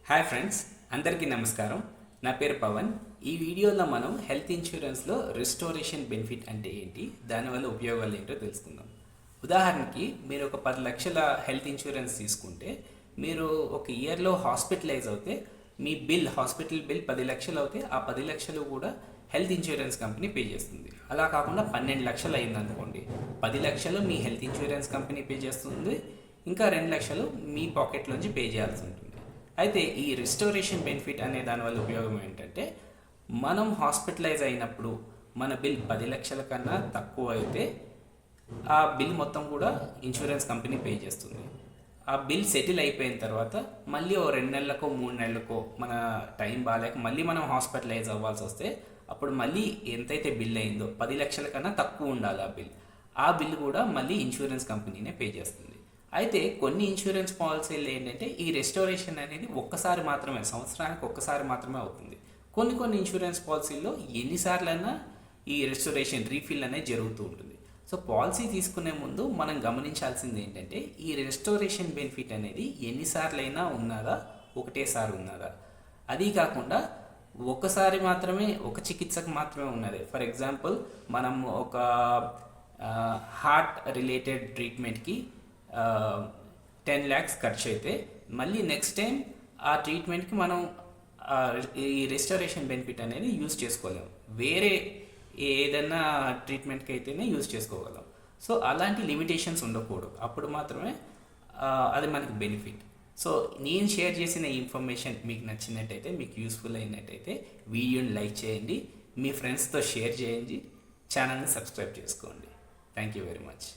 Hi friends, అందరికీ నమస్కారం. నా పేరు పవన్. ఈ వీడియోలో మనం హెల్త్ ఇన్సూరెన్స్లో రిస్టోరేషన్ బెనిఫిట్ అంటే ఏంటి, దానివల్ల ఉపయోగాలు ఏంటో తెలుసుకుందాం. ఉదాహరణకి మీరు ఒక 10 లక్షల హెల్త్ ఇన్సూరెన్స్ తీసుకుంటే మీరు ఒక ఇయర్లో హాస్పిటలైజ్ అవుతే మీ హాస్పిటల్ బిల్ 10 లక్షలు అవుతే ఆ 10 లక్షలు కూడా హెల్త్ ఇన్సూరెన్స్ కంపెనీ పే చేస్తుంది. అలా కాకుండా 12 లక్షలు అయిందనుకోండి, 10 లక్షలు మీ హెల్త్ ఇన్సూరెన్స్ కంపెనీ పే చేస్తుంది, ఇంకా 2 లక్షలు మీ పాకెట్లోంచి పే చేయాల్సి ఉంటుంది. అయితే ఈ రిస్టోరేషన్ బెనిఫిట్ అనే దానివల్ల ఉపయోగం ఏంటంటే, మనం హాస్పిటలైజ్ అయినప్పుడు మన బిల్ 10 లక్షల కన్నా తక్కువ అయితే ఆ బిల్ మొత్తం కూడా ఇన్సూరెన్స్ కంపెనీ పే చేస్తుంది. ఆ బిల్ సెటిల్ అయిపోయిన తర్వాత మళ్ళీ ఓ 2 నెలలకో 3 నెలలకో మన టైం బాగాలేక మళ్ళీ మనం హాస్పిటలైజ్ అవ్వాల్సి వస్తే అప్పుడు మళ్ళీ ఎంతైతే బిల్ అయిందో 10 లక్షల కన్నా తక్కువ ఉండాలి ఆ బిల్ కూడా మళ్ళీ ఇన్సూరెన్స్ కంపెనీనే పే చేస్తుంది. అయితే కొన్ని ఇన్సూరెన్స్ పాలసీలు ఏంటంటే ఈ రెస్టోరేషన్ అనేది ఒక్కసారి మాత్రమే, సంవత్సరానికి ఒక్కసారి మాత్రమే అవుతుంది. కొన్ని ఇన్సూరెన్స్ పాలసీల్లో ఎన్నిసార్లైనా ఈ రెస్టోరేషన్ రీఫిల్ అనేది జరుగుతూ ఉంటుంది. సో పాలసీ తీసుకునే ముందు మనం గమనించాల్సింది ఏంటంటే, ఈ రెస్టోరేషన్ బెనిఫిట్ అనేది ఎన్నిసార్లైనా ఉన్నదా, ఒకటేసారి ఉన్నదా. అది కాకుండా ఒకసారి మాత్రమే, ఒక చికిత్సకు మాత్రమే ఉన్నది. ఫర్ ఎగ్జాంపుల్, మనం ఒక హార్ట్ రిలేటెడ్ ట్రీట్మెంట్కి 10 lakhs ఖర్చు అయితే మళ్ళీ నెక్స్ట్ టైం ఆ ట్రీట్మెంట్కి మనం ఈ రెస్టోరేషన్ బెనిఫిట్ అనేది యూజ్ చేసుకోలేము. వేరే ఏదైనా ట్రీట్మెంట్కి అయితేనే యూజ్ చేసుకోగలం. సో అలాంటి లిమిటేషన్స్ ఉండకూడదు, అప్పుడు మాత్రమే అది మనకి బెనిఫిట్. సో నేను షేర్ చేసిన ఇన్ఫర్మేషన్ మీకు నచ్చినట్టయితే, మీకు యూస్ఫుల్ అయినట్టయితే వీడియోని లైక్ చేయండి, మీ ఫ్రెండ్స్తో షేర్ చేయండి, ఛానల్ని సబ్స్క్రైబ్ చేసుకోండి. Thank you very much.